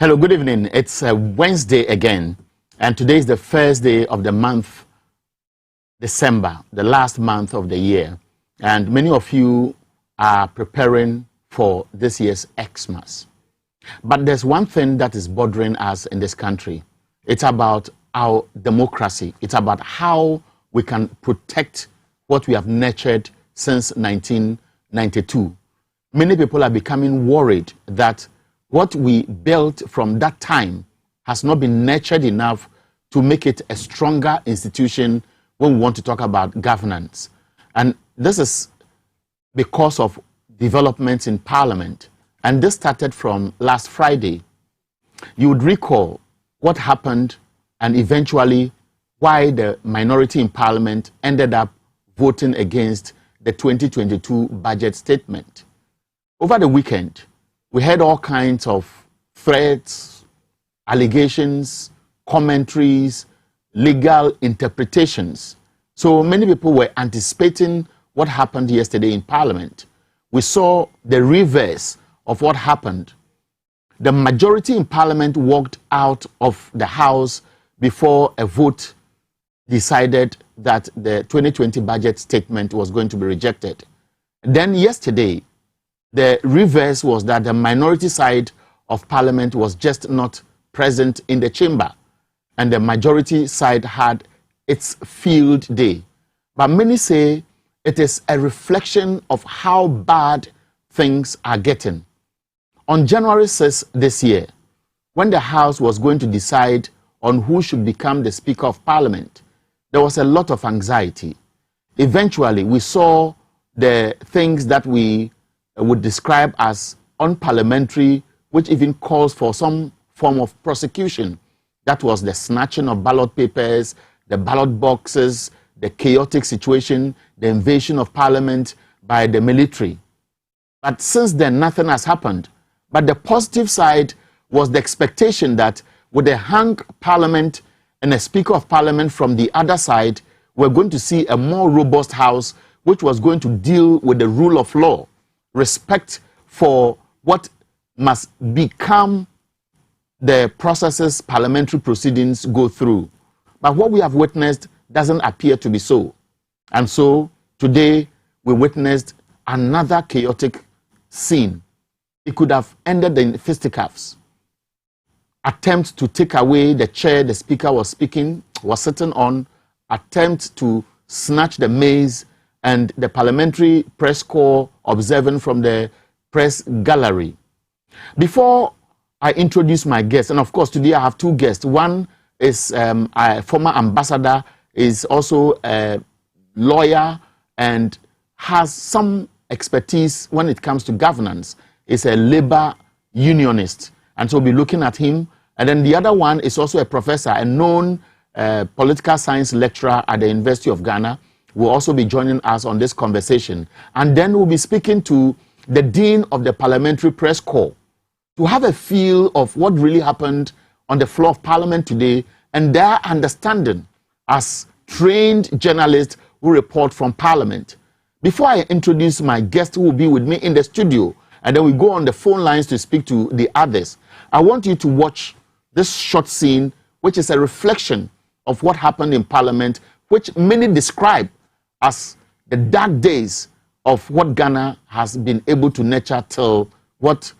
Hello, good evening. It's Wednesday again, and today is the first day of the month, December, the last month of the year. And many of you are preparing for this year's Xmas. But there's one thing that is bothering us in this country. It's about our democracy. It's about how we can protect what we have nurtured since 1992. Many people are becoming worried that what we built from that time has not been nurtured enough to make it a stronger institution when we want to talk about governance. And this is because of developments in Parliament. And this started from last Friday. You would recall what happened and eventually why the minority in Parliament ended up voting against the 2022 budget statement. Over the weekend, we heard all kinds of threats, allegations, commentaries, legal interpretations. So many people were anticipating what happened yesterday in Parliament. We saw the reverse of what happened. The majority in Parliament walked out of the House before a vote decided that the 2020 budget statement was going to be rejected. Then yesterday, the reverse was that the minority side of Parliament was just not present in the chamber, and the majority side had its field day. But many say it is a reflection of how bad things are getting. On January 6th this year, when the House was going to decide on who should become the Speaker of Parliament, there was a lot of anxiety. Eventually, we saw the things that we would describe as unparliamentary, which even calls for some form of prosecution. That was the snatching of ballot papers, the ballot boxes, the chaotic situation, the invasion of Parliament by the military. But since then, nothing has happened. But the positive side was the expectation that with a hung Parliament and a Speaker of Parliament from the other side, we're going to see a more robust House, which was going to deal with the rule of law, respect for what must become the processes parliamentary proceedings go through. But what we have witnessed doesn't appear to be so. And so today we witnessed another chaotic scene. It could have ended in fisticuffs. Attempt to take away the chair the speaker was sitting on, attempt to snatch the maize, and the parliamentary press corps observing from the press gallery. Before I introduce my guests, and of course today I have two guests. One is a former ambassador, is also a lawyer and has some expertise when it comes to governance. Is a labor unionist, and so we'll be looking at him. And then the other one is also a professor, a known political science lecturer at the University of Ghana, will also be joining us on this conversation. And then we'll be speaking to the Dean of the Parliamentary Press Corps to have a feel of what really happened on the floor of Parliament today and their understanding as trained journalists who report from Parliament. Before I introduce my guest who will be with me in the studio, and then we go on the phone lines to speak to the others, I want you to watch this short scene, which is a reflection of what happened in Parliament, which many describe as the dark days of what Ghana has been able to nurture till what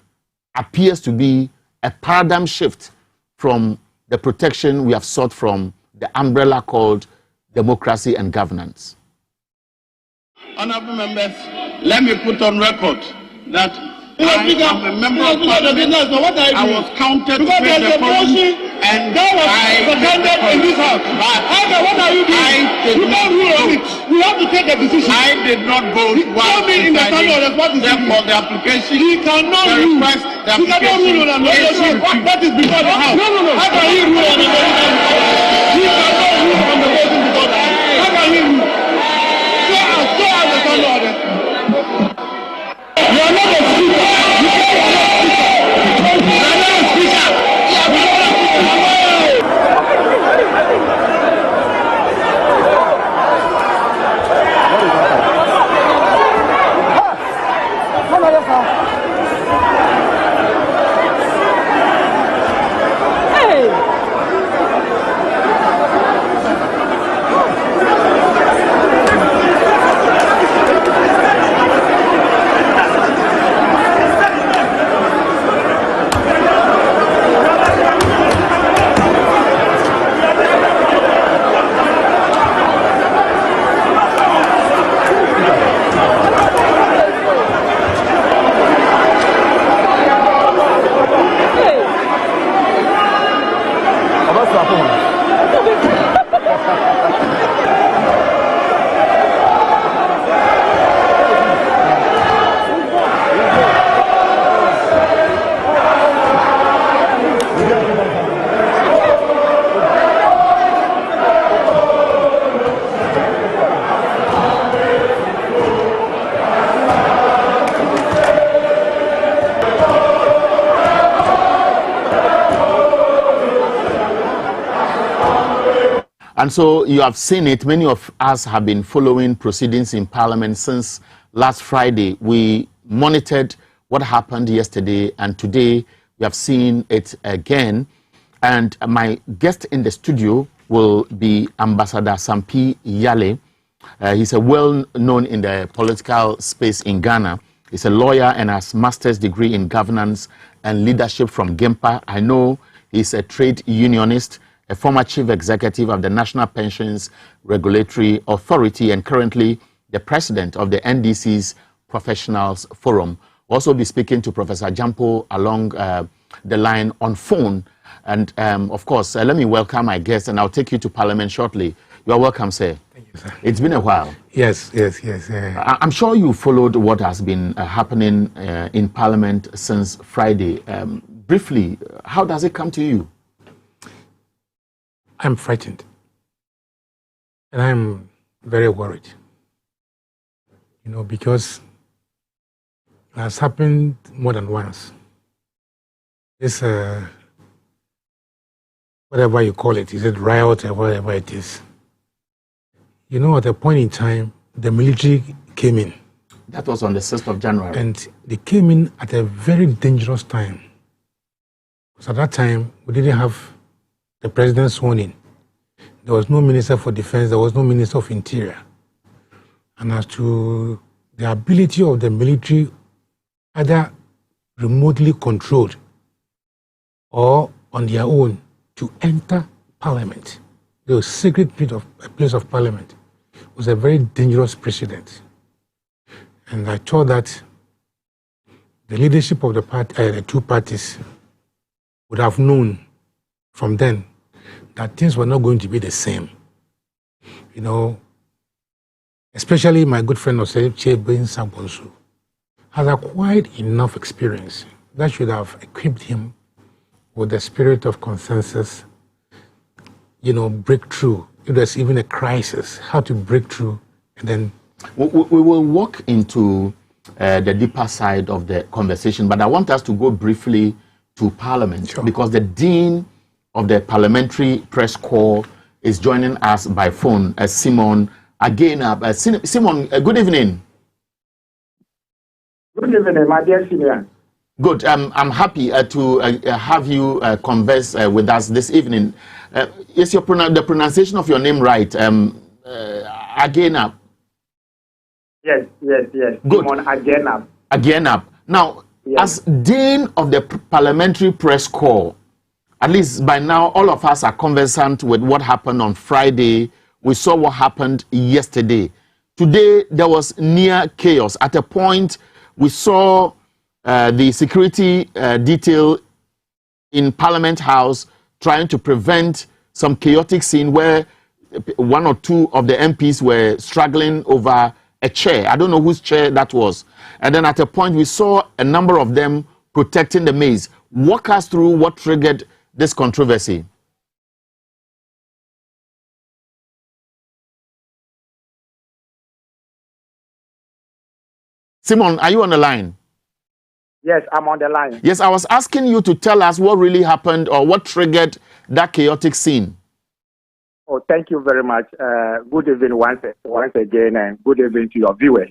appears to be a paradigm shift from the protection we have sought from the umbrella called democracy and governance. Honorable members, let me put on record that I am a member of Parliament. I was counted to make the motion, and that was presented in this house. What are you doing? You can't rule on it. You have to take a decision. I did not vote. Tell me in the standard what is therefore the application. He cannot rule. He cannot rule on the motion. That is before the house. How can he rule on the motion? He cannot rule on the motion before the house. How can he rule? So as the standard. You are not a speaker. You are not a speaker. You are not a And so you have seen it. Many of us have been following proceedings in Parliament since last Friday. We monitored what happened yesterday, and today we have seen it again. And my guest in the studio will be Ambassador Sampi Yale. He's a well-known in the political space in Ghana. He's a lawyer and has master's degree in governance and leadership from GIMPA. I know he's a trade unionist, a former chief executive of the National Pensions Regulatory Authority, and currently the president of the NDC's Professionals Forum. We'll also be speaking to Professor Jampo along the line on phone. And of course, let me welcome my guest, and I'll take you to Parliament shortly. You are welcome, sir. Thank you, sir. It's been a while. Yes. I'm sure you followed what has been happening in Parliament since Friday. Briefly, how does it come to you? I'm frightened. And I'm very worried. You know, because it has happened more than once. This, whatever you call it, is it riot or whatever it is? You know, at a point in time, the military came in. That was on the 6th of January. And they came in at a very dangerous time. Because at that time, we didn't have the president sworn in. There was no minister for defense, there was no minister of interior. And as to the ability of the military, either remotely controlled or on their own, to enter Parliament, the secret place of Parliament, was a very dangerous precedent. And I thought that the leadership of the two parties would have known from then that things were not going to be the same. You know, especially my good friend Osei Ben Sabonsu has acquired enough experience that should have equipped him with the spirit of consensus, you know, breakthrough. If there's even a crisis, how to break through, and then... We will walk into the deeper side of the conversation, but I want us to go briefly to Parliament, sure, because the Dean of the Parliamentary Press Corps is joining us by phone, Simon again. Simon, good evening. Good evening, my dear senior. Good. I'm happy to have you converse with us this evening. Is the pronunciation of your name right? Agenab. Yes. Good. Agenab. Now, yes, as Dean of the Parliamentary Press Corps, at least by now, all of us are conversant with what happened on Friday. We saw what happened yesterday. Today, there was near chaos. At a point, we saw the security detail in Parliament House trying to prevent some chaotic scene where one or two of the MPs were struggling over a chair. I don't know whose chair that was. And then at a point, we saw a number of them protecting the maze. Walk us through what triggered this controversy. Simon, are you on the line? Yes, I'm on the line. Yes, I was asking you to tell us what really happened or what triggered that chaotic scene. Oh, thank you very much. Good evening once again, and good evening to your viewers.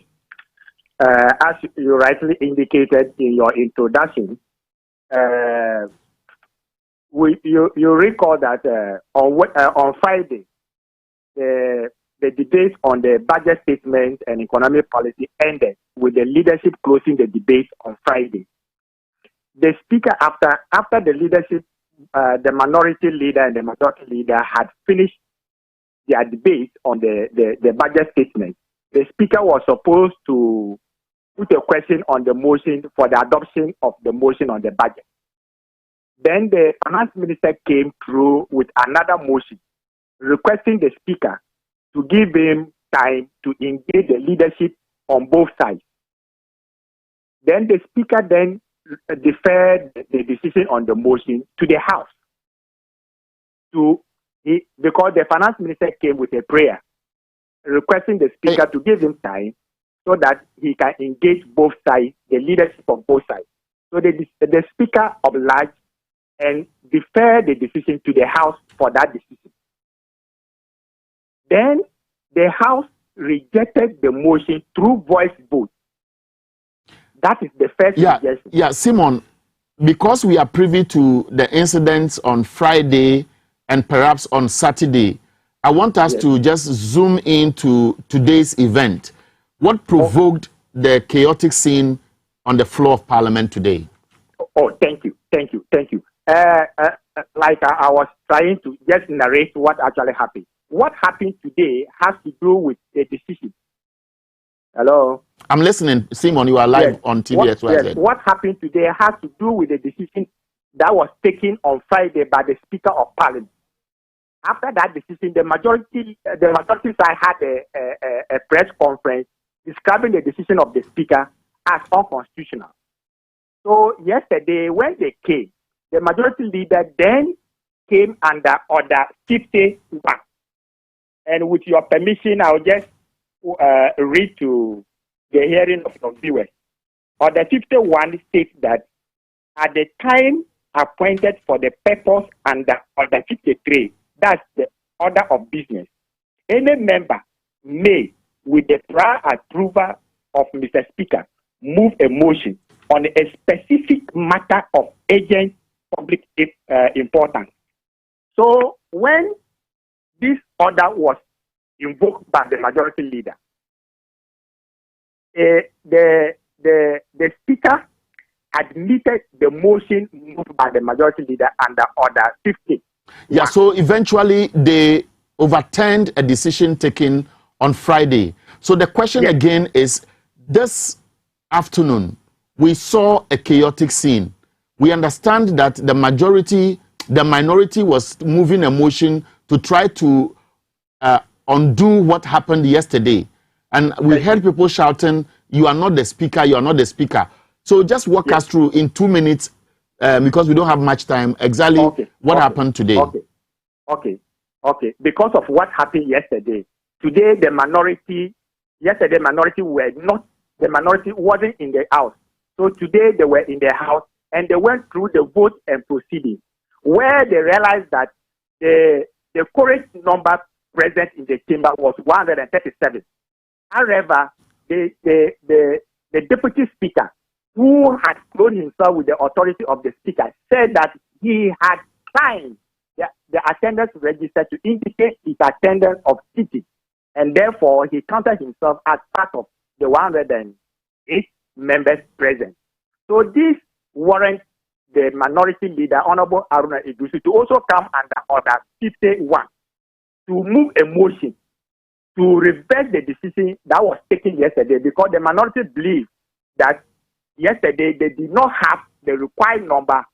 As you rightly indicated in your introduction, you recall that on Friday, the debate on the budget statement and economic policy ended with the leadership closing the debate on Friday. The speaker, after the leadership, the minority leader and the majority leader had finished their debate on the budget statement, the speaker was supposed to put a question on the motion for the adoption of the motion on the budget. Then the finance minister came through with another motion requesting the speaker to give him time to engage the leadership on both sides. Then the speaker then deferred the decision on the motion to the House because the finance minister came with a prayer requesting the speaker to give him time so that he can engage both sides, the leadership of both sides. So the speaker obliged and deferred the decision to the House for that decision. Then the House rejected the motion through voice vote. That is the first rejection. Yeah, Simon, because we are privy to the incidents on Friday and perhaps on Saturday, I want us to just zoom into today's event. What provoked the chaotic scene on the floor of Parliament today? Oh, thank you. Like I was trying to just narrate what actually happened. What happened today has to do with a decision. Hello? I'm listening. Simon, you are live on Tvxyz. What happened today has to do with a decision that was taken on Friday by the Speaker of Parliament. After that decision, the majority side had a press conference describing the decision of the Speaker as unconstitutional. So yesterday, when they came, the majority leader then came under Order 51. And with your permission, I'll just read to the hearing of your viewers. Order 51 states that at the time appointed for the purpose under Order 53, that's the order of business, any member may, with the prior approval of Mr. Speaker, move a motion on a specific matter of urgent public importance. So when this order was invoked by the majority leader, the Speaker admitted the motion moved by the majority leader under Order 50. Yeah, so eventually they overturned a decision taken on Friday. So the question again is, this afternoon, we saw a chaotic scene. We understand that the minority was moving a motion to try to undo what happened yesterday. And we heard people shouting, "You are not the speaker, you are not the speaker." So just walk us through in 2 minutes, because we don't have much time, exactly what happened today. Okay. Because of what happened yesterday, today the minority wasn't in the house. So today they were in the house and they went through the vote and proceedings, where they realized that the current number present in the chamber was 137. However, the deputy speaker, who had clothed himself with the authority of the speaker, said that he had signed the attendance register to indicate his attendance of sitting, and therefore he counted himself as part of the 108 members present. So this warrants the minority leader, Honorable Aruna Idusi, to also come under Order 51 to move a motion to reverse the decision that was taken yesterday, because the minority believed that yesterday they did not have the required number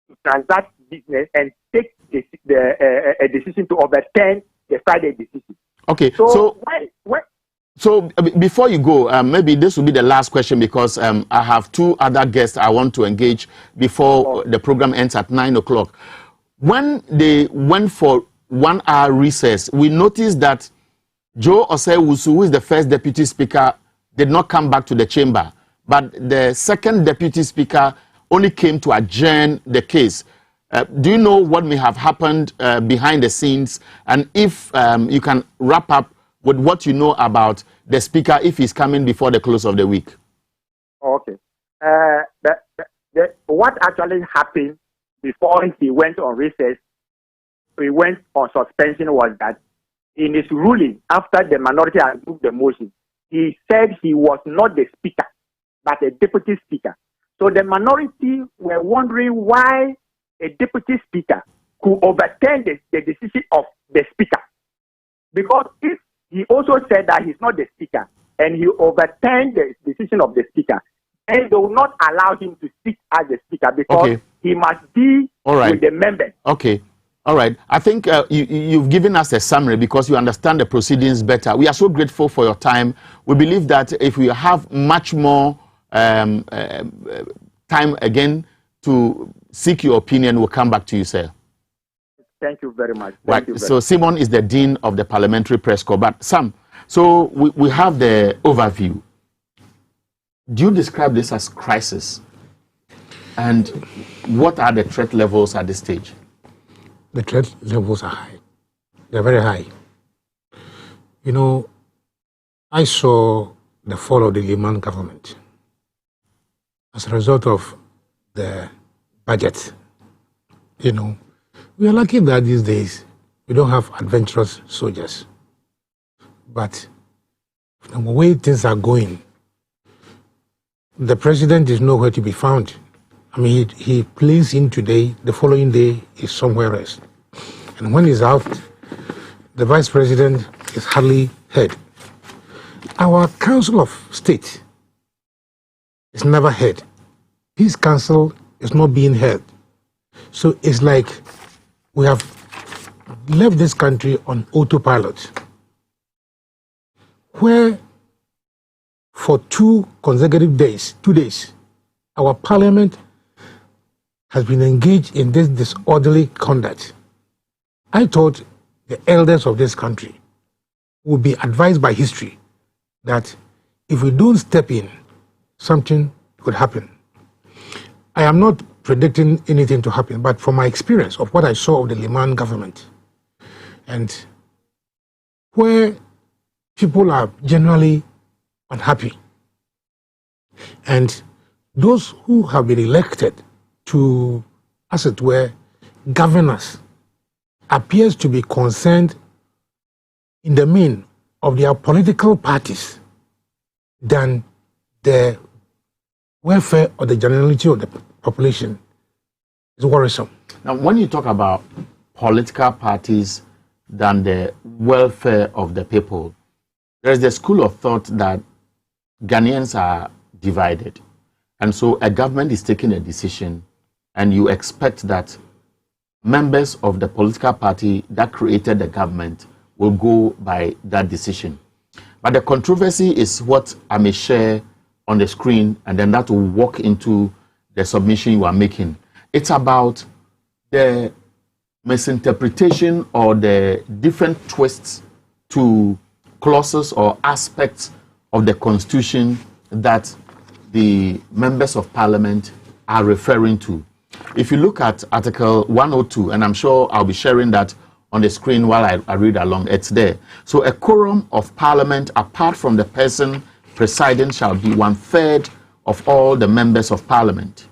to transact business and take a decision to overturn the Friday decision. Okay, so before you go, maybe this will be the last question, because I have 2 other guests I want to engage before the program ends at 9 o'clock. When they went for 1 hour recess, we noticed that Joe Osei-Wusu, who is the first deputy speaker, did not come back to the chamber, but the second deputy speaker only came to adjourn the case. Do you know what may have happened behind the scenes? And if you can wrap up with what you know about the speaker, if he's coming before the close of the week. Okay. What actually happened before he went on recess, he went on suspension, was that in his ruling, after the minority had moved the motion, he said he was not the speaker, but a deputy speaker. So the minority were wondering why a deputy speaker could overturn the decision of the speaker. Because if he also said that he's not the speaker and he overturned the decision of the speaker, and they will not allow him to sit as the speaker, because he must be with the members. Okay. All right. I think you've given us a summary because you understand the proceedings better. We are so grateful for your time. We believe that if we have much more time again to seek your opinion, we'll come back to you, sir. Thank you very much. So Simon is the Dean of the Parliamentary Press Corps. But Sam, so we have the overview. Do you describe this as crisis? And what are the threat levels at this stage? The threat levels are high. They're very high. You know, I saw the fall of the Liman government as a result of the budget. You know, we are lucky that these days we don't have adventurous soldiers. But the way things are going, the president is nowhere to be found. I mean, he plays in today, the following day is somewhere else. And when he's out, the vice president is hardly heard. Our Council of State is never heard. His council is not being heard. So it's like we have left this country on autopilot, where for 2 consecutive days, 2 days, our parliament has been engaged in this disorderly conduct. I thought the elders of this country would be advised by history that if we don't step in, something could happen. I am not predicting anything to happen, but from my experience of what I saw of the Liman government, and where people are generally unhappy, and those who have been elected to, as it were, governors, appears to be concerned in the main of their political parties than the welfare of the generality of the population is worrisome. Now, when you talk about political parties than the welfare of the people, there's the school of thought that Ghanaians are divided. And so a government is taking a decision, and you expect that members of the political party that created the government will go by that decision. But the controversy is what I may share on the screen, and then that will walk into the submission you are making. It's about the misinterpretation or the different twists to clauses or aspects of the Constitution that the members of Parliament are referring to. If you look at Article 102, and I'm sure I'll be sharing that on the screen while I read along, it's there. So a quorum of Parliament, apart from the person presiding, shall be 1/3 of all the members of Parliament.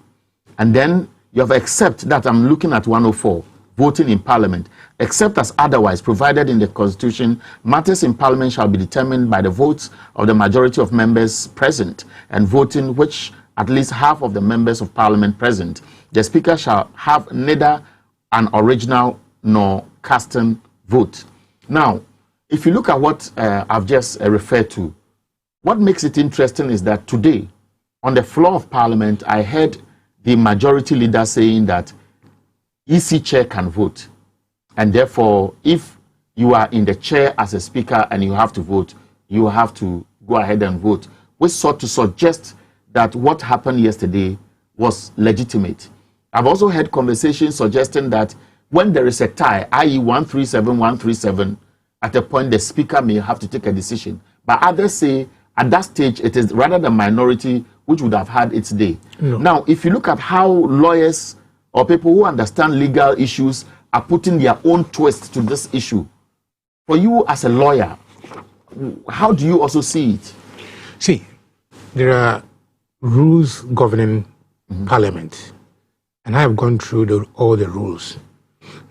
And then you have except that, I'm looking at 104, voting in Parliament, except as otherwise provided in the Constitution, matters in Parliament shall be determined by the votes of the majority of members present and voting, which at least half of the members of Parliament present. The Speaker shall have neither an original nor custom vote. Now, if you look at what I've just referred to, what makes it interesting is that today, on the floor of Parliament, I heard the majority leader saying that EC chair can vote. And therefore, if you are in the chair as a speaker and you have to vote, you have to go ahead and vote. We sought to suggest that what happened yesterday was legitimate. I've also heard conversations suggesting that when there is a tie, i.e. 137, at a point the speaker may have to take a decision. But others say at that stage it is rather the minority which would have had its day. No. Now, if you look at how lawyers or people who understand legal issues are putting their own twist to this issue, for you as a lawyer, how do you also see it? See, there are rules governing Parliament, and I have gone through all the rules.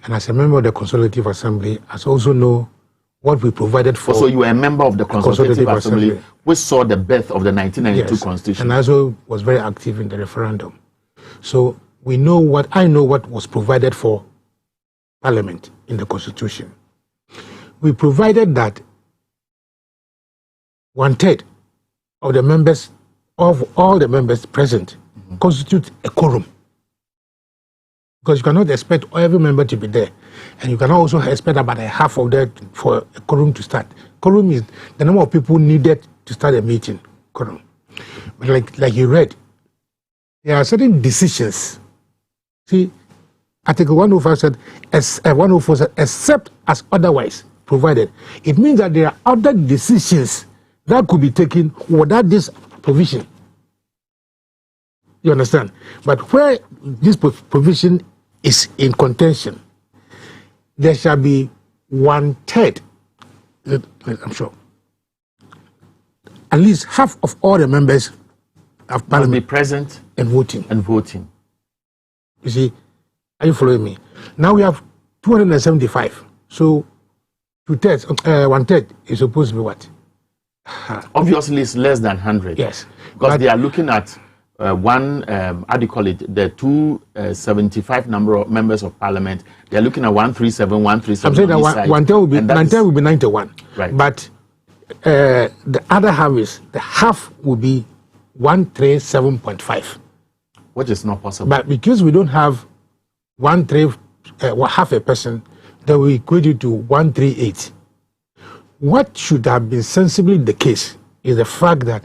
And as a member of the Consultative Assembly, I also know what we provided for. So you were a member of the Consultative Assembly, which saw the birth of the 1992 yes, Constitution. And I also was very active in the referendum. So I know what was provided for Parliament in the Constitution. We provided that 1/3 of the members, of all the members present, constitute a quorum. Because you cannot expect every member to be there. And you cannot also expect about a half of that for a quorum to start. Quorum is the number of people needed to start a meeting. Quorum. But like you read, there are certain decisions. See, Article 105 said, 104 said, except as otherwise provided. It means that there are other decisions that could be taken without this provision. You understand? But where this provision is in contention, there shall be 1/3 I'm sure. At least half of all the members of Parliament must be present and voting. You see, are you following me? Now we have 275. So 1/3 is supposed to be what? Obviously, it's less than 100. Yes. Because they are looking at the 275 number of members of Parliament. They are looking at 137, 137. I'm saying that 1/3 will be 91. Right. But the other half the half will be 137.5. Which is not possible. But because we don't have 1/3, half a person, that will equate it to 138. What should have been sensibly the case is the fact that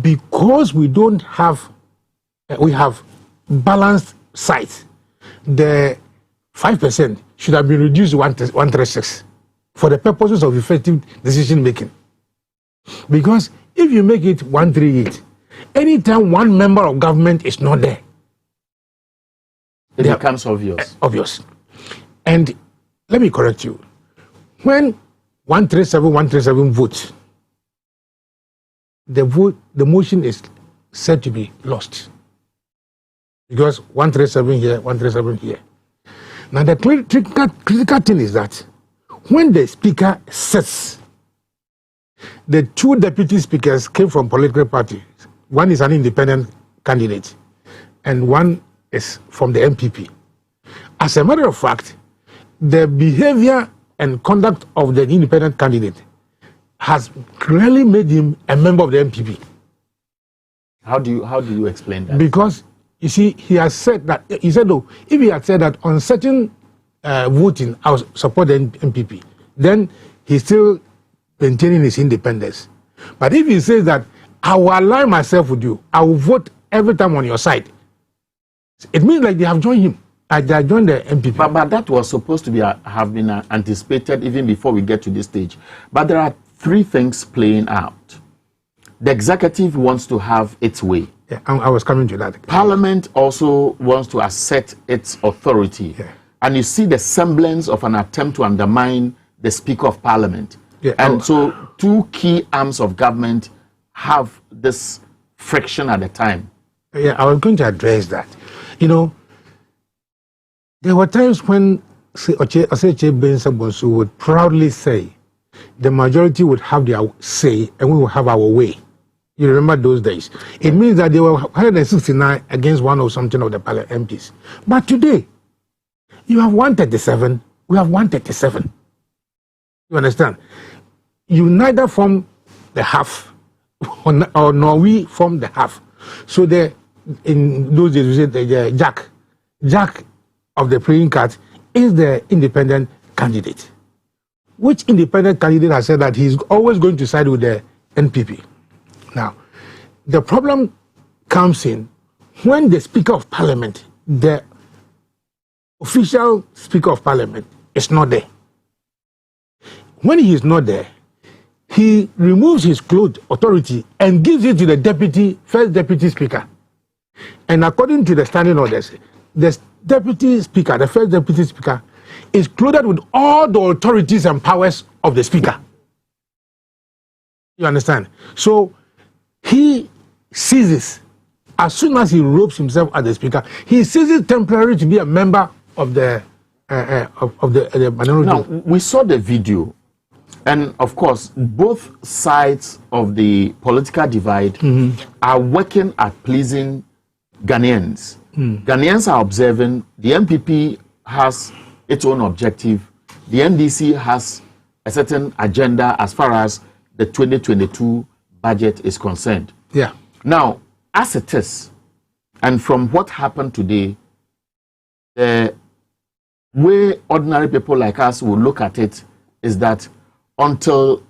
because we don't have, we have balanced sites, the 5% should have been reduced to 136 for the purposes of effective decision making. Because if you make it 138, anytime one member of government is not there, it becomes obvious. Obvious. And let me correct you. When 137 votes, the motion is said to be lost. Because 137 here, 137 here. Now the critical thing is that when the speaker sits, the two deputy speakers came from political parties. One is an independent candidate and one is from the MPP. As a matter of fact, the behavior and conduct of the independent candidate has clearly made him a member of the MPP. How do you explain that? Because you see, he said no, if he had said that on certain voting I will support the MPP, then he's still maintaining his independence. But if he says that I will align myself with you, I will vote every time on your side, it means like they have joined him. They joined the MPP. But that was supposed to have been anticipated even before we get to this stage. But there are three things playing out. The executive wants to have its way. Yeah, I was coming to that. Parliament also wants to assert its authority. Yeah. And you see the semblance of an attempt to undermine the Speaker of Parliament. Yeah, and so two key arms of government have this friction at the time. Yeah, I was going to address that. You know, there were times when Oseche Bensa would proudly say the majority would have their say and we will have our way. You remember those days? It means that they were 169 against one or something of the MPs. But today, you have 137, we have 137. You understand? You neither form the half nor we form the half. So in those days we said the Jack of the playing card is the independent candidate. Which independent candidate has said that he's always going to side with the NPP? Now, the problem comes in when the Speaker of Parliament, the official Speaker of Parliament, is not there. When he is not there, he removes his clothed authority and gives it to the first deputy speaker. And according to the standing orders, the deputy speaker, the first deputy speaker, is clothed with all the authorities and powers of the speaker. You understand? So he ceases, as soon as he robes himself as the speaker, he ceases temporarily to be a member of the minority. Now, we saw the video. And of course, both sides of the political divide are working at pleasing Ghanaians. Ghanaians are observing the MPP has its own objective. The NDC has a certain agenda as far as the 2022 budget is concerned. Yeah. Now, as it is, and from what happened today, the way ordinary people like us will look at it is that until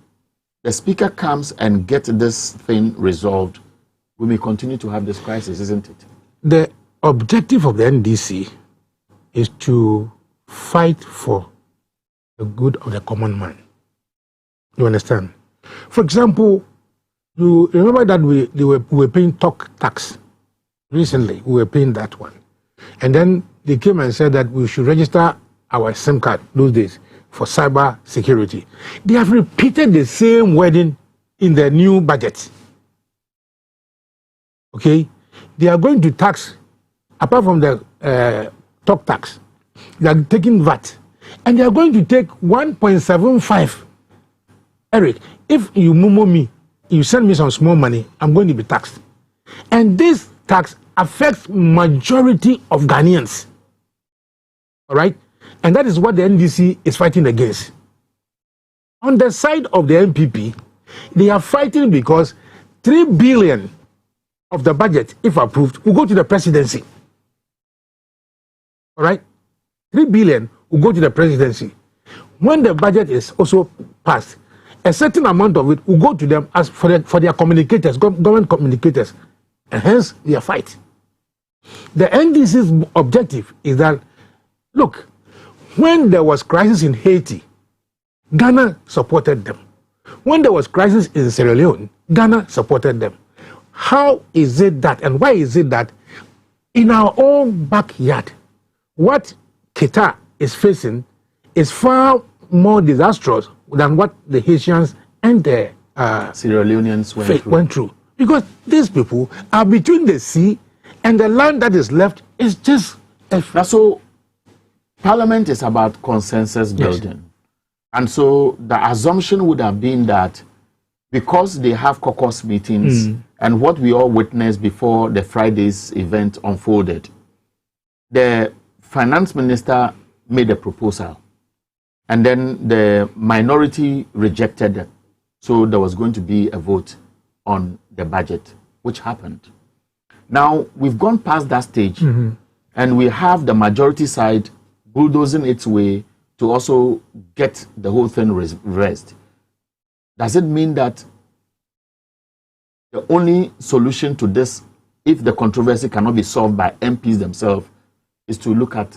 the speaker comes and gets this thing resolved, we may continue to have this crisis, isn't it? The objective of the NDC is to fight for the good of the common man. You understand? For example, you remember that we were paying talk tax recently. We were paying that one. And then they came and said that we should register our SIM card those days for cyber security. They have repeated the same wording in the new budget. Okay? They are going to tax, apart from the top tax, they are taking VAT. And they are going to take 1.75. Eric, if you momo me, you send me some small money, I'm going to be taxed. And this tax affects majority of Ghanaians. All right? And that is what the NDC is fighting against. On the side of the MPP, they are fighting because 3 billion of the budget, if approved, will go to the presidency. All right? 3 billion will go to the presidency. When the budget is also passed, a certain amount of it will go to them as for their communicators, government communicators, and hence their fight. The NDC's objective is that, look, when there was crisis in Haiti, Ghana supported them. When there was crisis in Sierra Leone, Ghana supported them. How is it that, and why is it that in our own backyard, what Qatar is facing is far more disastrous than what the Haitians and the Sierra Leoneans went through? Because these people are between the sea and the land that is left is just... So, Parliament is about consensus building. Yes. And so, the assumption would have been that because they have caucus meetings and what we all witnessed before the Friday's event unfolded, the finance minister made a proposal and then the minority rejected it. So there was going to be a vote on the budget, which happened. Now, we've gone past that stage and we have the majority side bulldozing its way to also get the whole thing reversed. Does it mean that the only solution to this, if the controversy cannot be solved by MPs themselves, is to look at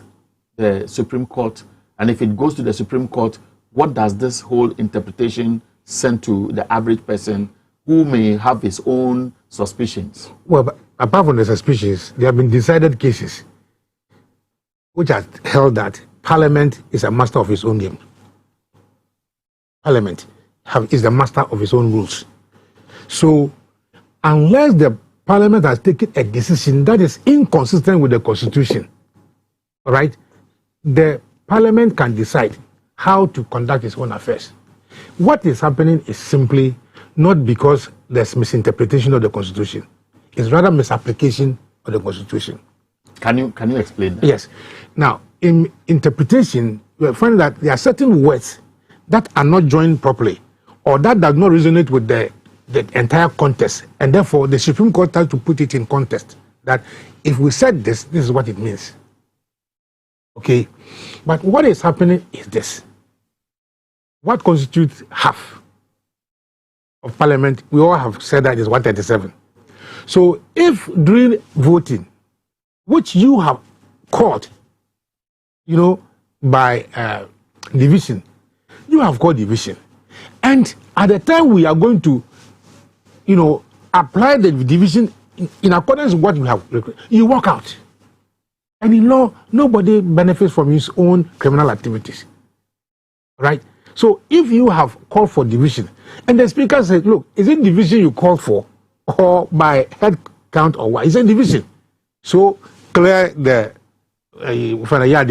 the Supreme Court? And if it goes to the Supreme Court, what does this whole interpretation send to the average person who may have his own suspicions? Well, but apart from the suspicions, there have been decided cases which have held that Parliament is a master of its own game. Parliament is the master of its own rules. So, unless the Parliament has taken a decision that is inconsistent with the Constitution, all right, the Parliament can decide how to conduct its own affairs. What is happening is simply not because there's misinterpretation of the Constitution. It's rather misapplication of the Constitution. Can you explain that? Yes. Now, in interpretation, you find that there are certain words that are not joined properly or that does not resonate with the entire context. And therefore, the Supreme Court has to put it in context that if we said this, this is what it means. Okay? But what is happening is this. What constitutes half of Parliament? We all have said that is 137. So if during voting, which you have called, by division, you have called division. And at the time we are going to, apply the division in accordance with what you have, you walk out. And in law, nobody benefits from his own criminal activities. Right? So if you have called for division, and the speaker said, look, is it division you called for, or by head count or what? It's a division. So clear the yard,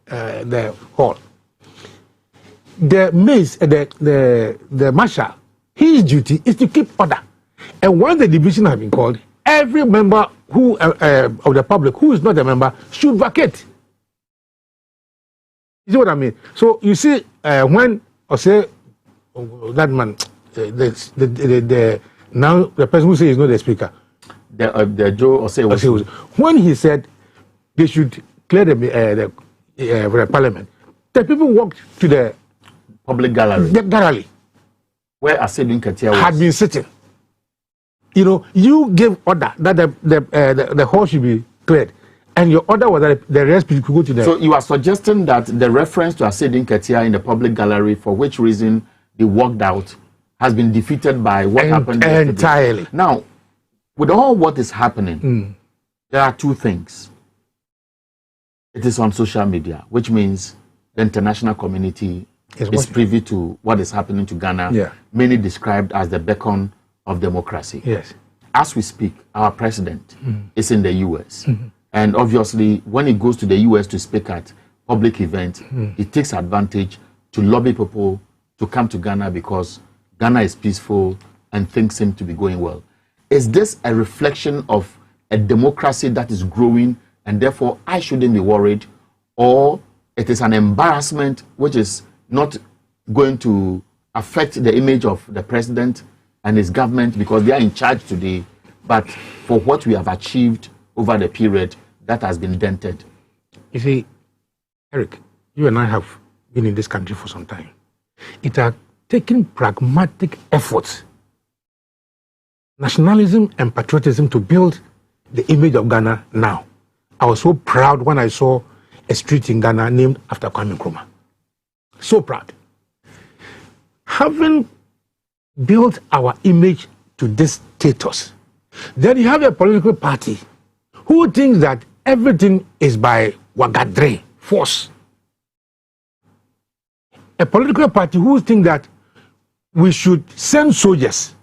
the hall. The mace, the marshal, his duty is to keep order. And once the division has been called, every member who of the public who is not a member should vacate. You see what I mean? So you see, when or say that man, now the person who says he's not the speaker, the Joe or say when he said they should clear the Parliament, the people walked to the public gallery. The gallery where Asedun Katia had been sitting. You gave order that the hall should be cleared, and your order was that the rest could go to the... So you are suggesting that the reference to Asedun Katia in the public gallery, for which reason they walked out, has been defeated by what happened yesterday. Entirely. Now, with all what is happening, there are two things. It is on social media, which means the international community is privy to what is happening to Ghana, many described as the beacon of democracy. Yes. As we speak, our president is in the US. And obviously, when he goes to the US to speak at public events, he takes advantage to lobby people to come to Ghana because Ghana is peaceful and things seem to be going well. Is this a reflection of a democracy that is growing and therefore I shouldn't be worried, or it is an embarrassment which is not going to affect the image of the president and his government because they are in charge today, but for what we have achieved over the period, that has been dented? You see, Eric, you and I have been in this country for some time. It has taken pragmatic efforts, nationalism and patriotism to build the image of Ghana now. I was so proud when I saw a street in Ghana named after Kwame Nkrumah. So proud. Having built our image to this status, then you have a political party who thinks that everything is by Wagadre, force. A political party who thinks that we should send soldiers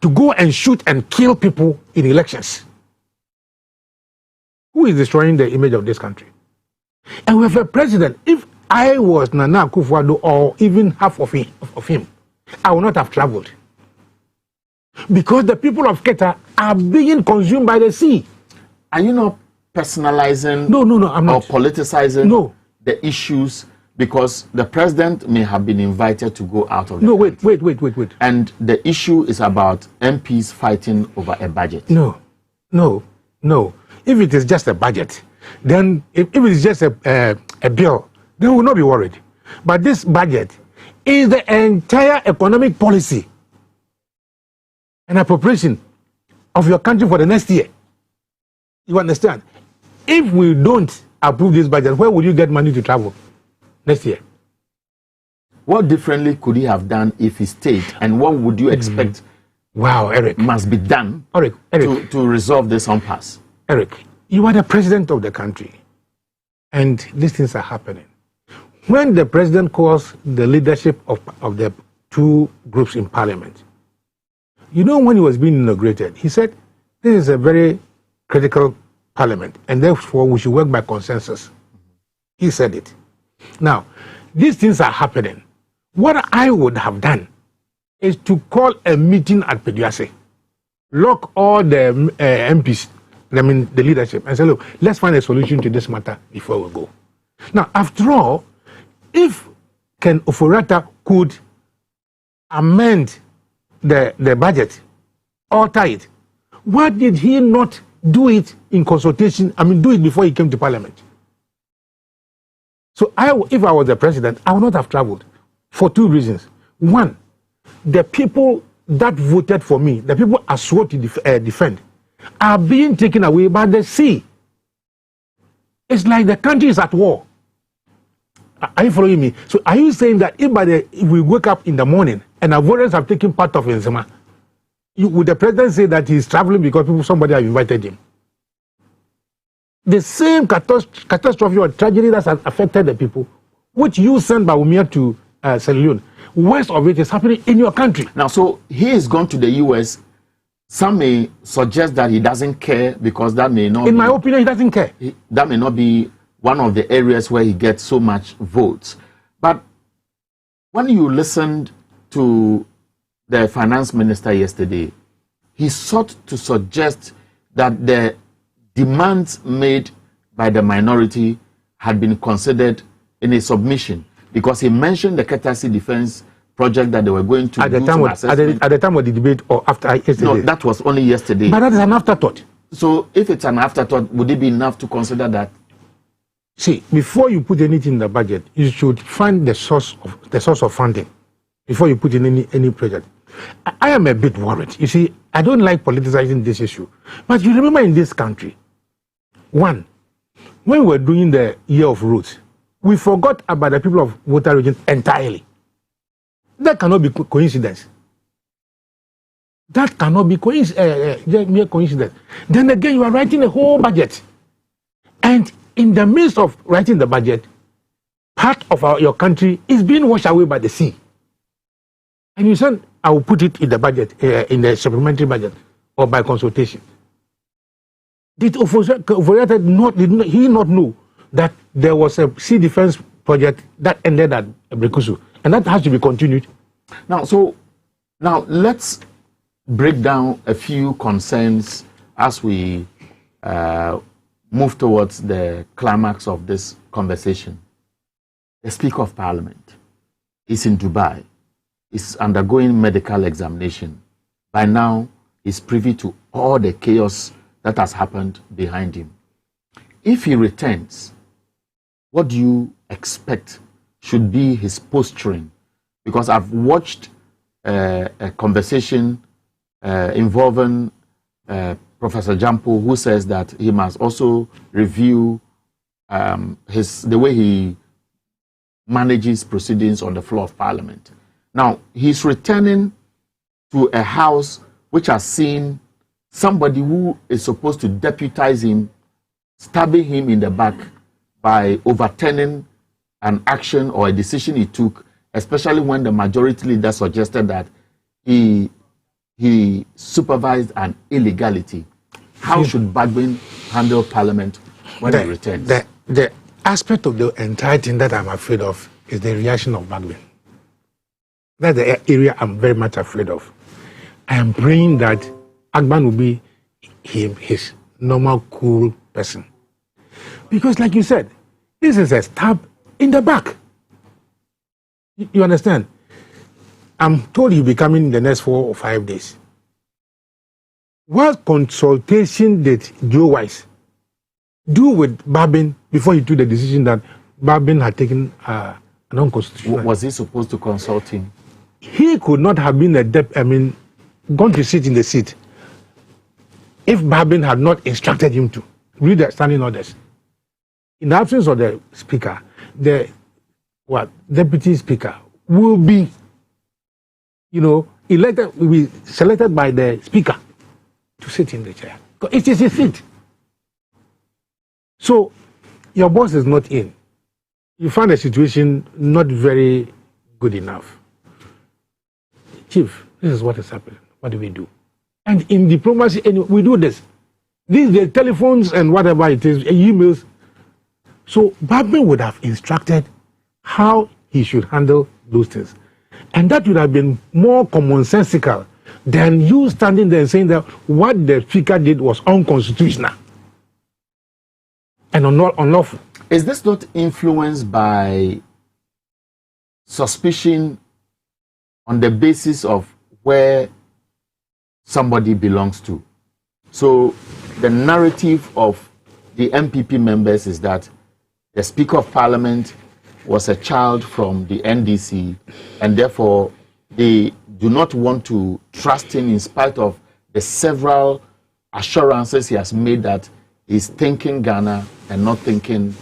to go and shoot and kill people in elections. Who is destroying the image of this country? And we have a president. If I was Nana Akufo-Addo or even half of him, I would not have traveled. Because the people of Keta are being consumed by the sea. Are you not personalizing no, I'm not. Or politicizing the issues because the president may have been invited to go out of the country? Wait. And the issue is about MPs fighting over a budget. No. If it is just a budget, then if it is just a bill, then we will not be worried. But this budget is the entire economic policy and appropriation of your country for the next year. You understand? If we don't approve this budget, where will you get money to travel next year? What differently could he have done if he stayed? And what would you expect Eric, must be done Eric. To resolve this impasse? Eric, you are the president of the country, and these things are happening. When the president calls the leadership of the two groups in parliament, you know, when he was being inaugurated, he said, this is a very critical parliament, and therefore we should work by consensus. He said it. Now, these things are happening. What I would have done is to call a meeting at Tvxyz, lock all the MPs, the leadership, and say, look, let's find a solution to this matter before we go. Now, after all, if Ken Ofori-Atta could amend the budget, alter it, why did he not do it in consultation, do it before he came to parliament? So if I was the president, I would not have traveled for two reasons. One, the people that voted for me, the people I swore to defend, are being taken away by the sea. It's like the country is at war. Are you following me? So are you saying that if we wake up in the morning and our voters have taken part of Nzema, would the president say that he's traveling because somebody have invited him? The same catastrophe or tragedy that has affected the people, which you sent Bawumia to Sierra Leone, worst of it is happening in your country. Now, so he has gone to the US. Some may suggest that he doesn't care because that may not. In my opinion, he doesn't care. That may not be one of the areas where he gets so much votes. But when you listened to the finance minister yesterday, he sought to suggest that the demands made by the minority had been considered in a submission, because he mentioned the Keta defense project that they were going to do at the time of the debate or after yesterday? No, that was only yesterday. But that is an afterthought. So if it's an afterthought, would it be enough to consider that? See, before you put anything in the budget, you should find the source of funding before you put in any project. I am a bit worried. You see, I don't like politicizing this issue. But you remember in this country, one, when we were doing the Year of Roots, we forgot about the people of Volta region entirely. That cannot be coincidence. That cannot be mere coincidence. Then again, you are writing a whole budget. And in the midst of writing the budget, part of your country is being washed away by the sea. And you said, I will put it in the budget, in the supplementary budget, or by consultation. Did he not know that there was a sea defense project that ended at Brekusu, and that has to be continued? Now let's break down a few concerns as we move towards the climax of this conversation. The Speaker of Parliament is in Dubai, is undergoing medical examination. By now, he's privy to all the chaos that has happened behind him. If he returns, what do you expect should be his posturing? Because I've watched a conversation involving Professor Jampo, who says that he must also review the way he manages proceedings on the floor of Parliament. Now, he's returning to a house which has seen somebody who is supposed to deputize him, stabbing him in the back by overturning an action or a decision he took, especially when the majority leader suggested that he supervised an illegality. How should Bagbin handle Parliament when he returns? The aspect of the entire thing that I'm afraid of is the reaction of Bagbin. That's the area I'm very much afraid of. I am praying that Agban will be his normal, cool person. Because like you said, this is a stab in the back. You understand? I'm told he'll be coming in the next 4 or 5 days. What consultation did Joe Wise do with Babin before he took the decision that Babin had taken an unconstitutional? Was he supposed to consult him? He could not have been gone to sit in the seat if Babin had not instructed him to read the standing orders. In the absence of the speaker, the deputy speaker will be, elected, will be selected by the speaker to sit in the chair. It is a seat. So your boss is not in. You find the situation not very good enough. Chief, this is what is happening. What do we do? And in diplomacy, we do this. The telephones and whatever it is, emails. So Babin would have instructed how he should handle those things. And that would have been more commonsensical than you standing there and saying that what the speaker did was unconstitutional and unlawful. Is this not influenced by suspicion on the basis of where somebody belongs to? So the narrative of the MPP members is that the Speaker of Parliament was a child from the NDC, and therefore they do not want to trust him in spite of the several assurances he has made that he's thinking Ghana and not thinking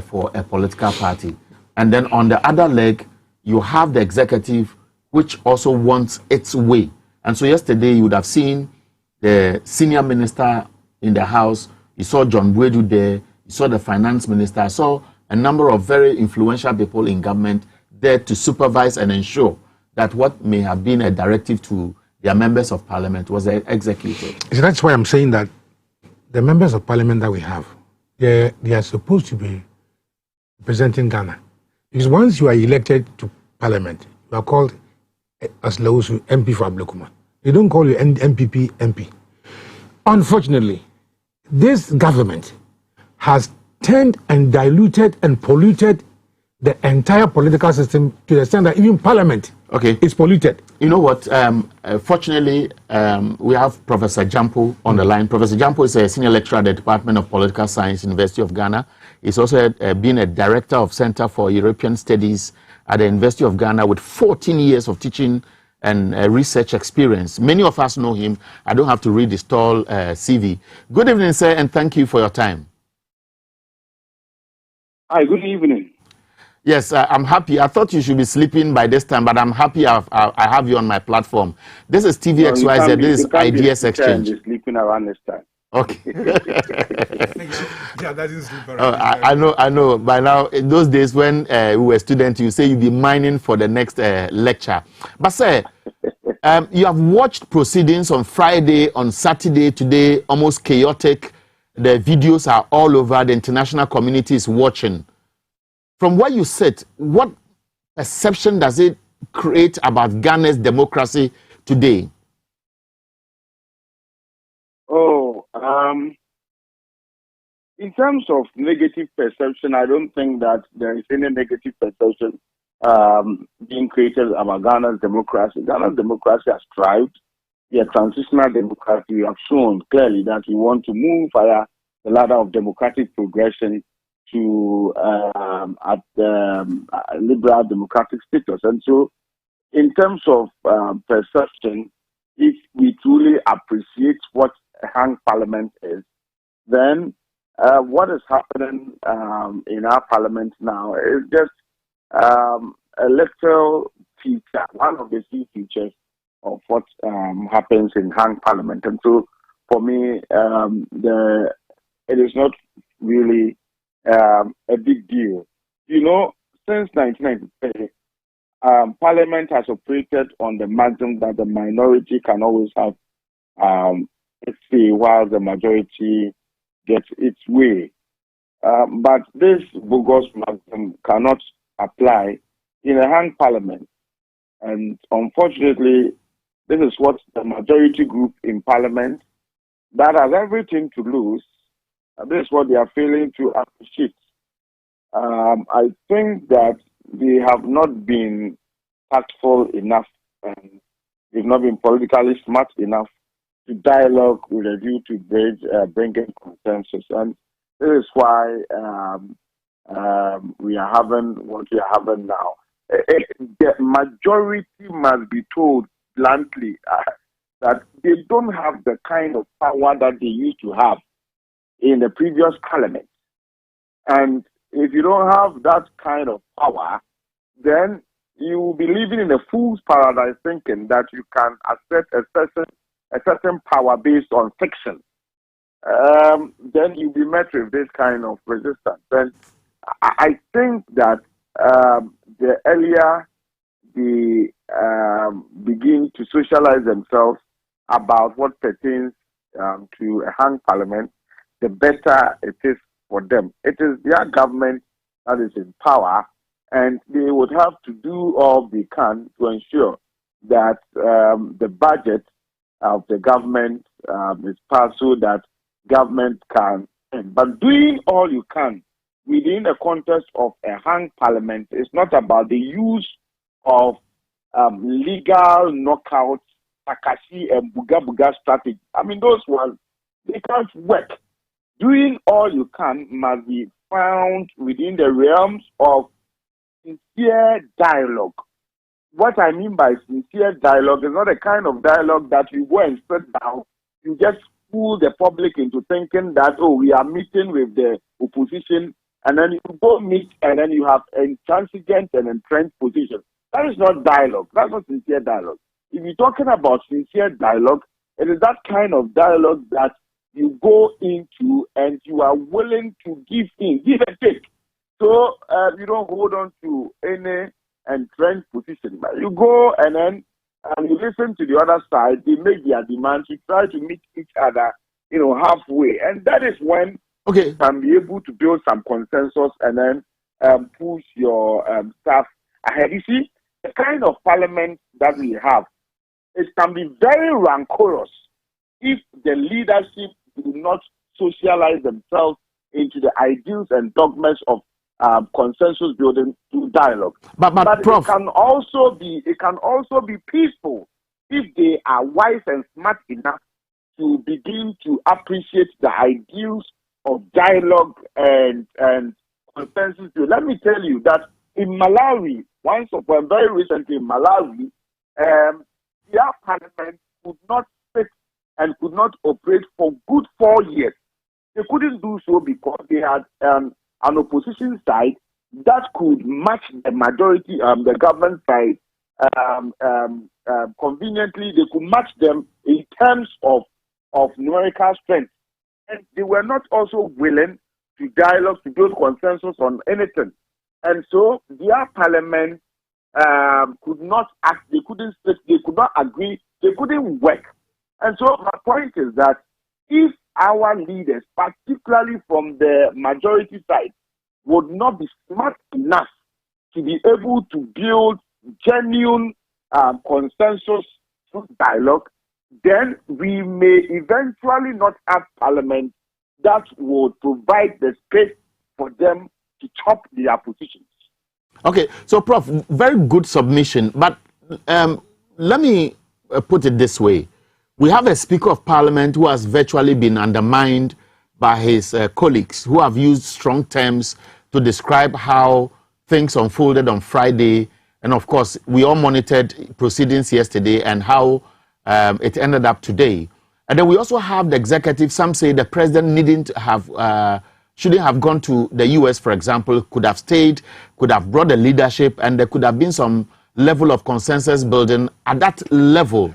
for a political party. And then on the other leg, you have the executive, which also wants its way. And so yesterday you would have seen the senior minister in the House. You saw John Buedu there. You saw the finance minister. I saw a number of very influential people in government there to supervise and ensure that what may have been a directive to their members of parliament was executed. So that's why I'm saying that the members of parliament that we have, they are supposed to be representing Ghana. Because once you are elected to parliament, you are called as Lausu MP for Ablekuma. They don't call you MPP MP. Unfortunately, this government has turned and diluted and polluted the entire political system to the extent that even parliament is polluted. You know what? Fortunately, we have Professor Jampo on the line. Professor Jampo is a senior lecturer at the Department of Political Science, University of Ghana. He's also been a director of Center for European Studies at the University of Ghana with 14 years of teaching and research experience. Many of us know him. I don't have to read his tall CV. Good evening, sir, and thank you for your time. Hi, good evening. Yes, I'm happy. I thought you should be sleeping by this time, but I'm happy I have you on my platform. This is Tvxyz. This is Ideas Exchange. Sleeping around this time. Okay. Yeah, that is super. I know. By now, in those days when we were students, you say you'd be mining for the next lecture. But sir, you have watched proceedings on Friday, on Saturday, today, almost chaotic. The videos are all over. The international community is watching. From where you sit, what perception does it create about Ghana's democracy today? Oh, in terms of negative perception, I don't think that there is any negative perception being created about Ghana's democracy. Ghana's democracy has thrived. The transitional democracy, we have shown clearly that we want to move via the ladder of democratic progression to liberal democratic status. And so, in terms of perception, if we truly appreciate what a hung parliament is, then what is happening in our parliament now is just a little feature, one of the few features of what happens in hung parliament. And so, for me, it is not really a big deal. You know, since 1993, Parliament has operated on the maxim that the minority can always have its say while the majority gets its way. But this bogus maxim cannot apply in a hung parliament. And unfortunately, this is what the majority group in parliament that has everything to lose, this is what they are failing to appreciate. I think that they have not been tactful enough and they've not been politically smart enough to dialogue with a view to bring in consensus. And this is why we are having what we are having now. The majority must be told bluntly that they don't have the kind of power that they used to have in the previous parliament. And if you don't have that kind of power, then you will be living in a fool's paradise thinking that you can accept a certain power based on fiction. Then you'll be met with this kind of resistance. And I think that the earlier they begin to socialize themselves about what pertains to a hung parliament, the better it is for them. It is their government that is in power, and they would have to do all they can to ensure that the budget of the government is passed so that government can. But doing all you can within the context of a hung parliament is not about the use of legal knockouts, Takashi and Buga strategy. I mean, those ones, they can't work. Doing all you can must be found within the realms of sincere dialogue. What I mean by sincere dialogue is not a kind of dialogue that you go and sit down, you just fool the public into thinking that, oh, we are meeting with the opposition, and then you go meet and then you have intransigent and entrenched position. That is not dialogue. That's not sincere dialogue. If you're talking about sincere dialogue, it is that kind of dialogue that you go into and you are willing to give and take. So you don't hold on to any entrenched position. But you go and then you listen to the other side. They make their demands. You try to meet each other, halfway, and that is when you can be able to build some consensus and then push your stuff ahead. You see, the kind of parliament that we have, it can be very rancorous if the leadership do not socialize themselves into the ideals and dogmas of consensus building through dialogue. But Prof, it can also be peaceful if they are wise and smart enough to begin to appreciate the ideals of dialogue and consensus building. Let me tell you that in Malawi, very recently in Malawi, their parliament could not sit and could not operate for good 4 years. They couldn't do so because they had an opposition side that could match the majority, the government side, conveniently. They could match them in terms of numerical strength. And they were not also willing to dialogue, to build consensus on anything. And so their parliament could not act, they couldn't speak, they could not agree, they couldn't work. And so my point is that if our leaders, particularly from the majority side, would not be smart enough to be able to build genuine consensus through dialogue, then we may eventually not have parliament that would provide the space for them to chop their positions. Okay, so Prof, very good submission, but let me put it this way. We have a Speaker of Parliament who has virtually been undermined by his colleagues who have used strong terms to describe how things unfolded on Friday. And of course, we all monitored proceedings yesterday and how it ended up today. And then we also have the executive. Some say the president shouldn't have gone to the US, for example, could have stayed, could have brought the leadership, and there could have been some level of consensus building at that level.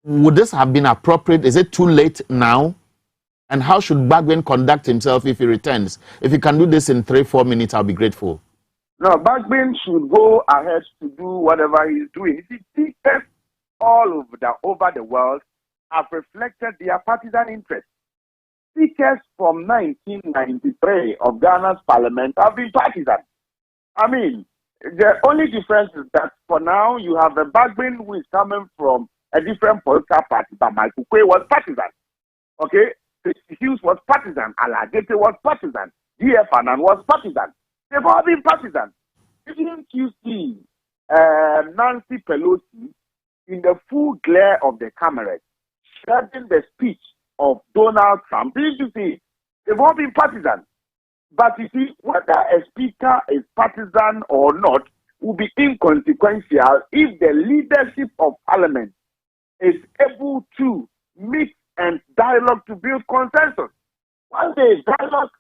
Would this have been appropriate? Is it too late now? And how should Bagwin conduct himself if he returns? If he can do this in 3-4 minutes, I'll be grateful. No, Bagwin should go ahead to do whatever he's doing. Speakers all over the world have reflected their partisan interests. Speakers from 1993 of Ghana's parliament have been partisan. I mean, the only difference is that for now you have a Bagwin who is coming from a different political party, but Michael Kwe was partisan. Okay? Hughes was partisan. Aladete was partisan. D.F. Annan was partisan. They've all been partisan. Didn't you see Nancy Pelosi in the full glare of the cameras shredding the speech of Donald Trump? Didn't you see? They've all been partisan. But you see, whether a speaker is partisan or not will be inconsequential if the leadership of parliament is able to meet and dialogue to build consensus. Once they dialogue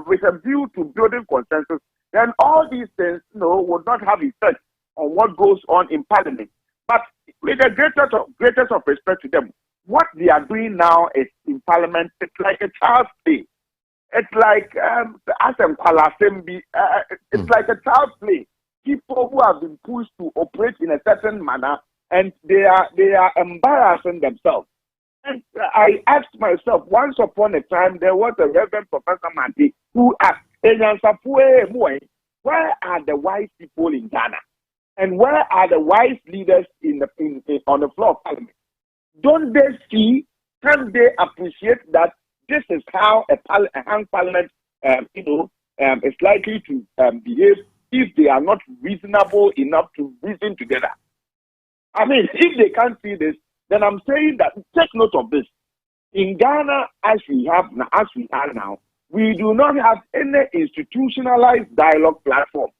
with a view to building consensus, then all these things, would not have effect on what goes on in parliament. But with the greatest of respect to them, what they are doing now is in parliament, it's like a child's play. It's like it's like a child's play. People who have been pushed to operate in a certain manner, and they are embarrassing themselves. And I asked myself, once upon a time, there was a Reverend Professor Mante who asked, where are the wise people in Ghana? And where are the wise leaders on the floor of parliament? Don't they see, can they appreciate that this is how a hung parliament is likely to behave if they are not reasonable enough to reason together? I mean, if they can't see this, then I'm saying that, take note of this. In Ghana, as we are now, we do not have any institutionalized dialogue platform.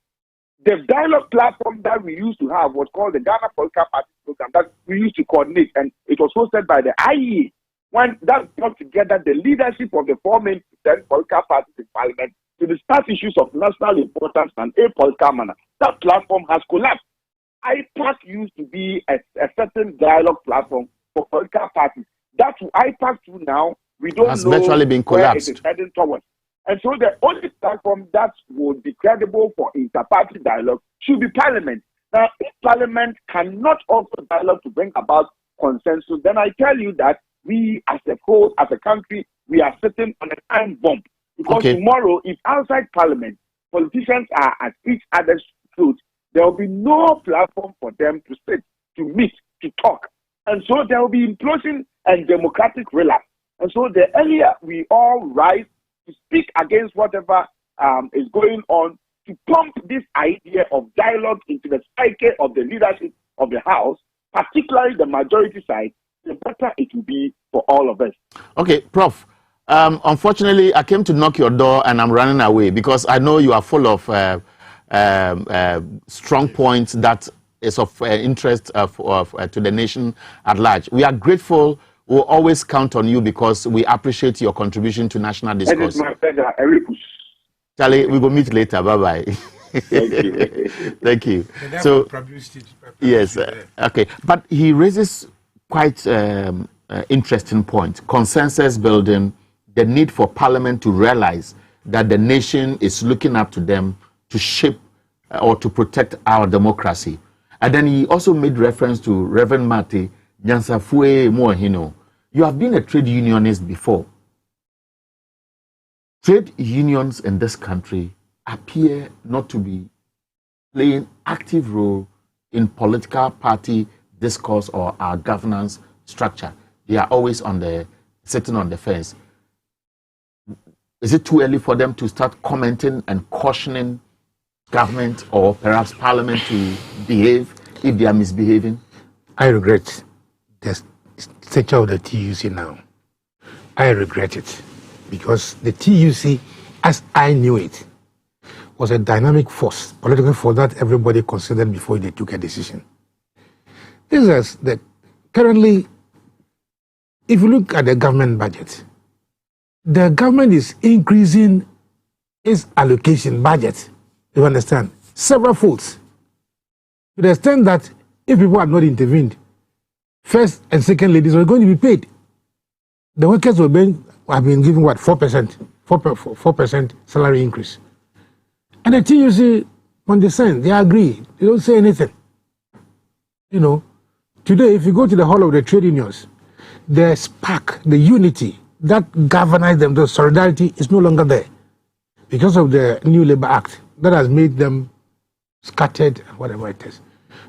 The dialogue platform that we used to have was called the Ghana Political Party Program that we used to coordinate, and it was hosted by the IEA. When that brought together the leadership of the 4 main political parties in parliament to discuss issues of national importance and a political manner, that platform has collapsed. IPAC used to be a certain dialogue platform for political parties. That's IPAC too now. We don't know virtually been collapsed. Where it is heading towards. And so the only platform that would be credible for inter-party dialogue should be Parliament. Now, if Parliament cannot also dialogue to bring about consensus, then I tell you that we as a whole, as a country, we are sitting on a time bomb. Because tomorrow, if outside Parliament, politicians are at each other's throats, there will be no platform for them to sit, to meet, to talk. And so there will be implosion and democratic relapse. And so the earlier we all rise to speak against whatever is going on, to pump this idea of dialogue into the psyche of the leadership of the House, particularly the majority side, the better it will be for all of us. Okay, Prof. Unfortunately, I came to knock your door and I'm running away because I know you are full of strong points that is of interest to the nation at large. We are grateful. We'll always count on you because we appreciate your contribution to national discourse. It is my pleasure. Charlie, we will meet later. Bye-bye. Thank you. Thank you. So, yes, okay. But he raises quite interesting point. Consensus building the need for Parliament to realize that the nation is looking up to them to shape or to protect our democracy. And then he also made reference to Reverend Mate Nyansafue Moahino. You have been a trade unionist before. Trade unions in this country appear not to be playing active role in political party discourse or our governance structure. They are always sitting on the fence. Is it too early for them to start commenting and cautioning government or perhaps Parliament to behave if they are misbehaving? I regret the stature of the TUC now. I regret it because the TUC, as I knew it, was a dynamic force, political force that everybody considered before they took a decision. This is that currently, if you look at the government budget, the government is increasing its allocation budget, you understand, several folds. To the extent that if people had not intervened, first and second ladies were going to be paid. The workers have been given what, 4% salary increase. And the TUC condescend, they agree, they don't say anything. You know, today if you go to the hall of the trade unions, the spark, the unity that galvanized them, the solidarity is no longer there because of the new Labour Act that has made them scattered, whatever it is.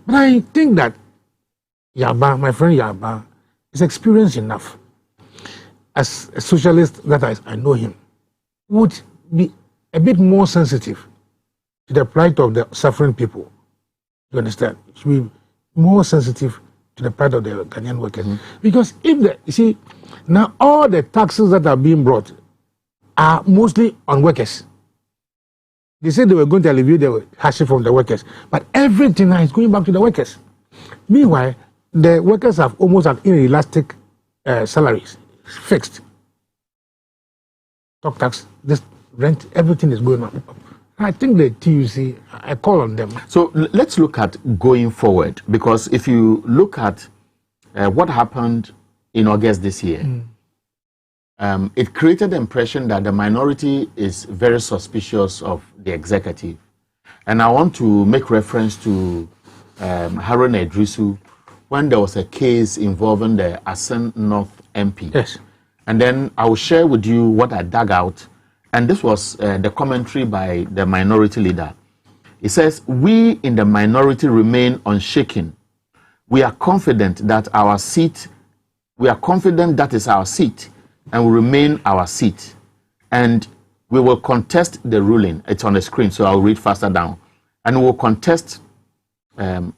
But I think that Yaba, my friend Yaba, is experienced enough as a socialist that I know him, would be a bit more sensitive to the plight of the suffering people. You understand? Should be more sensitive to the plight of the Ghanaian workers. Because you see, now all the taxes that are being brought are mostly on workers. They said they were going to alleviate the hardship from the workers, but everything now is going back to the workers. Meanwhile, the workers have almost an inelastic salaries, fixed. Stock tax, this rent, everything is going up. I think the TUC, I call on them. So let's look at going forward, because if you look at what happened in August this year, it created the impression that the minority is very suspicious of the executive. And I want to make reference to Haruna Idrisu when there was a case involving the Asen North MP. Yes. And then I will share with you what I dug out. And this was the commentary by the minority leader. It says, "We in the minority remain unshaken. We are confident that is our seat and will remain our seat. And we will contest the ruling." It's on the screen, so I'll read faster down. "And we will contest the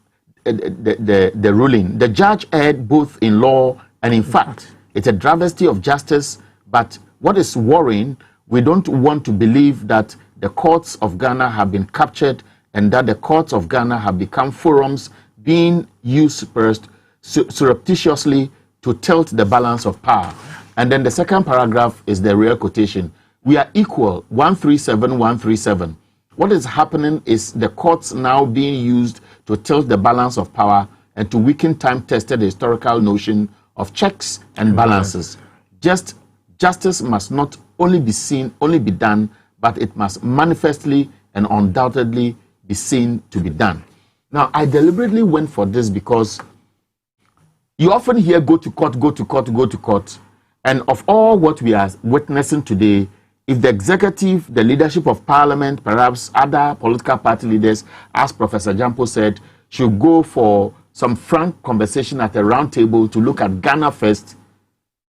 ruling. The judge erred both in law and in fact. It's a travesty of justice, but what is worrying, we don't want to believe that the courts of Ghana have been captured and that the courts of Ghana have become forums being used surreptitiously to tilt the balance of power." And then the second paragraph is the real quotation. "We are equal, 137, 137. What is happening is the courts now being used to tilt the balance of power and to weaken time-tested historical notion of checks and balances. Justice must not only be done, but it must manifestly and undoubtedly be seen to be done." Now, I deliberately went for this because you often hear go to court, go to court, go to court. And of all what we are witnessing today, if the executive, the leadership of Parliament, perhaps other political party leaders, as Professor Jampo said, should go for some frank conversation at a round table to look at Ghana first,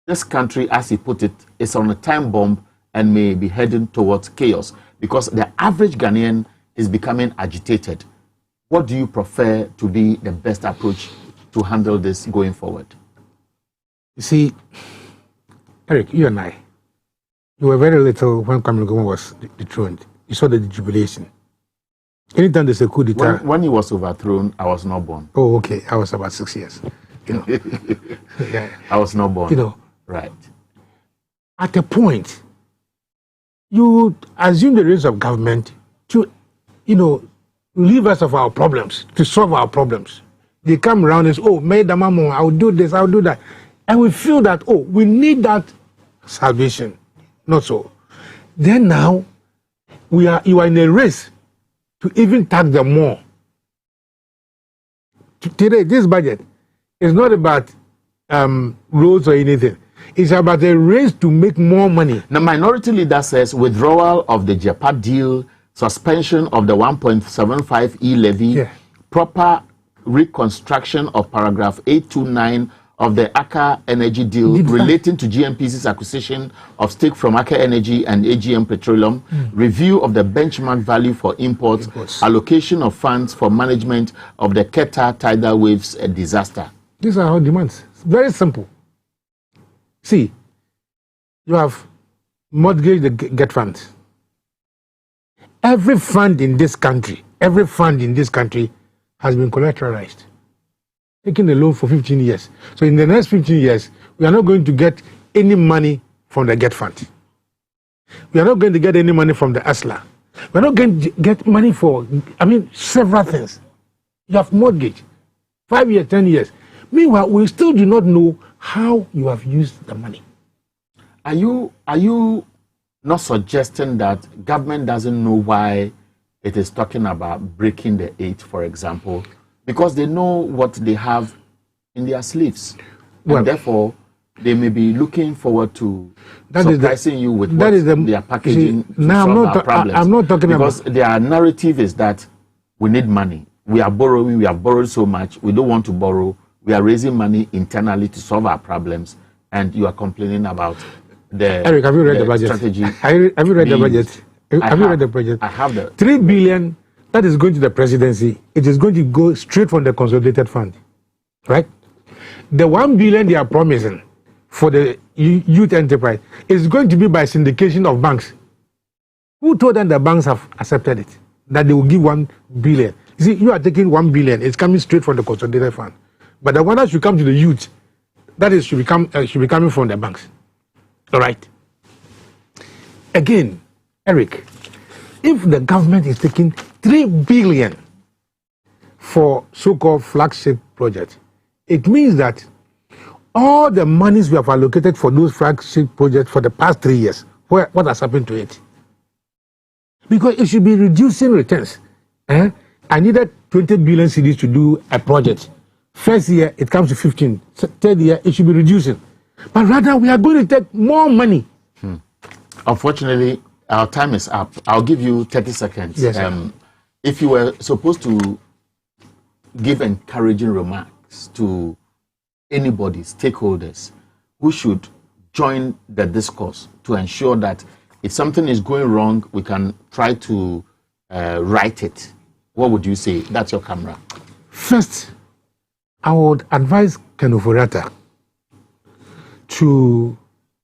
this country, as he put it, is on a time bomb and may be heading towards chaos because the average Ghanaian is becoming agitated. What do you prefer to be the best approach to handle this going forward? You see, Eric, you and I, you were very little when Kwame Nkrumah was dethroned. You saw the jubilation. Anytime there's a coup d'etat... When he was overthrown, I was not born. Oh, okay. I was about 6 years. You know. Yeah. I was not born. You know. Right. At a point, you assume the reins of government to, relieve us of our problems, to solve our problems. They come around and say, "Oh, Maidamamo, I'll do this, I'll do that." And we feel that, we need that salvation. Not so. Then now, you are in a race to even tax them more. Today, this budget is not about roads or anything. It's about a race to make more money. The minority leader says withdrawal of the JEPA deal, suspension of the 1.75 levy, proper reconstruction of paragraph 829 of the Aker Energy deal relating to GNPC's acquisition of stake from Aker Energy and AGM Petroleum, review of the benchmark value for imports, allocation of funds for management of the Qatar tidal waves disaster. These are our demands. It's very simple. See, you have mortgaged the GET fund. Every fund in this country has been collateralized, taking a loan for 15 years. So in the next 15 years, we are not going to get any money from the GET fund. We are not going to get any money from the ASLA. We are not going to get money for, several things. You have mortgage, 5 years, 10 years. Meanwhile, we still do not know how you have used the money. Are you not suggesting that government doesn't know why it is talking about breaking the 8, for example, because they know what they have in their sleeves, and therefore they may be looking forward to surprising you with what they are packaging to solve our problems. I'm not talking because their narrative is that we need money. We are borrowing. We have borrowed so much. We don't want to borrow. We are raising money internally to solve our problems, and you are complaining about the Eric, have you read the budget? Strategy. Have you read the budget? Have you read the budget? I have the 3 billion that is going to the presidency. It is going to go straight from the consolidated fund, right? The 1 billion they are promising for the youth enterprise is going to be by syndication of banks. Who told them the banks have accepted it? That they will give 1 billion. You see, you are taking 1 billion. It's coming straight from the consolidated fund. But the one that should come to the youth, that is should be coming from the banks. All right. Again, Eric, if the government is taking 3 billion for so-called flagship projects, it means that all the monies we have allocated for those flagship projects for the past 3 years, what has happened to it? Because it should be reducing returns. I needed 20 billion cedis to do a project. First year, it comes to 15. Third year, it should be reducing. But rather, we are going to take more money. Unfortunately, our time is up. I'll give you 30 seconds. Yes, if you were supposed to give encouraging remarks to anybody, stakeholders, who should join the discourse to ensure that if something is going wrong, we can try to right it, what would you say? That's your camera. First, I would advise Ken Ofori-Atta to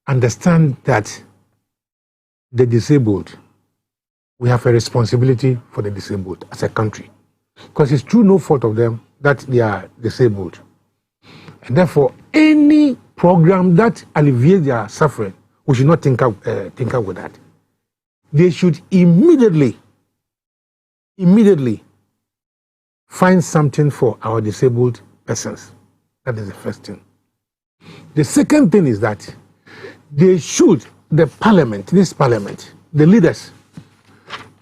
understand that the disabled, we have a responsibility for the disabled as a country. Because it's through no fault of them that they are disabled. And therefore, any program that alleviates their suffering, we should not think up with that. They should immediately find something for our disabled persons. That is the first thing. The second thing is that they should, this parliament, the leaders,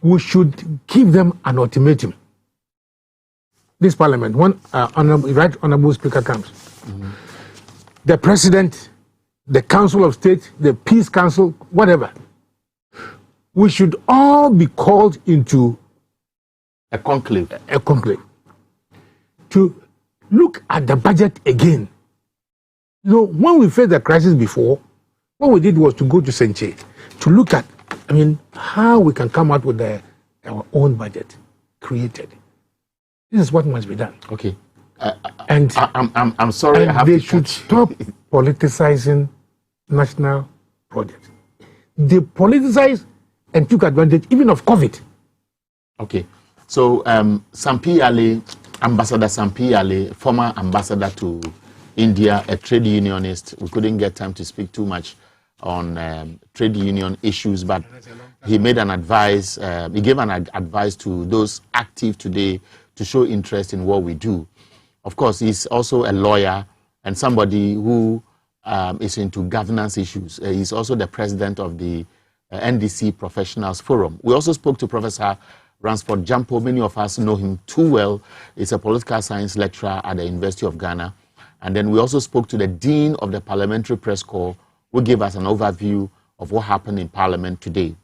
we should give them an ultimatum. This parliament, when Right Honorable Speaker comes, the president, the Council of State, the Peace Council, whatever, we should all be called into a conclave to look at the budget again. You know, when we faced the crisis before, what we did was to go to Senche to look at, how we can come out with our own budget created. This is what must be done. Okay. And I'm sorry. And they should stop politicizing national projects. They politicized and took advantage even of COVID. Okay. So Sampi Ali, Ambassador Sampi Ali, former ambassador to India, a trade unionist. We couldn't get time to speak too much on trade union issues, but he made an advice. He gave an advice to those active today to show interest in what we do. Of course, he's also a lawyer and somebody who is into governance issues. He's also the president of the NDC Professionals Forum. We also spoke to Professor Ransford Jampo. Many of us know him too well. He's a political science lecturer at the University of Ghana. And then we also spoke to the Dean of the Parliamentary Press Corps, who gave us an overview of what happened in Parliament today.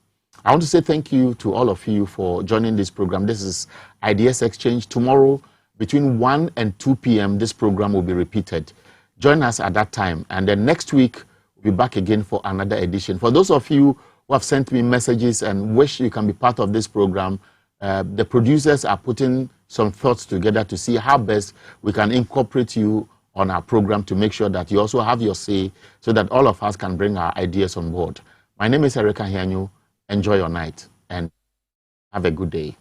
I want to say thank you to all of you for joining this program. This is Ideas Exchange. Tomorrow, between 1 and 2 p.m., this program will be repeated. Join us at that time. And then next week, we'll be back again for another edition. For those of you who have sent me messages and wish you can be part of this program, the producers are putting some thoughts together to see how best we can incorporate you on our program to make sure that you also have your say so that all of us can bring our ideas on board. My name is Erika Hianyu. Enjoy your night and have a good day.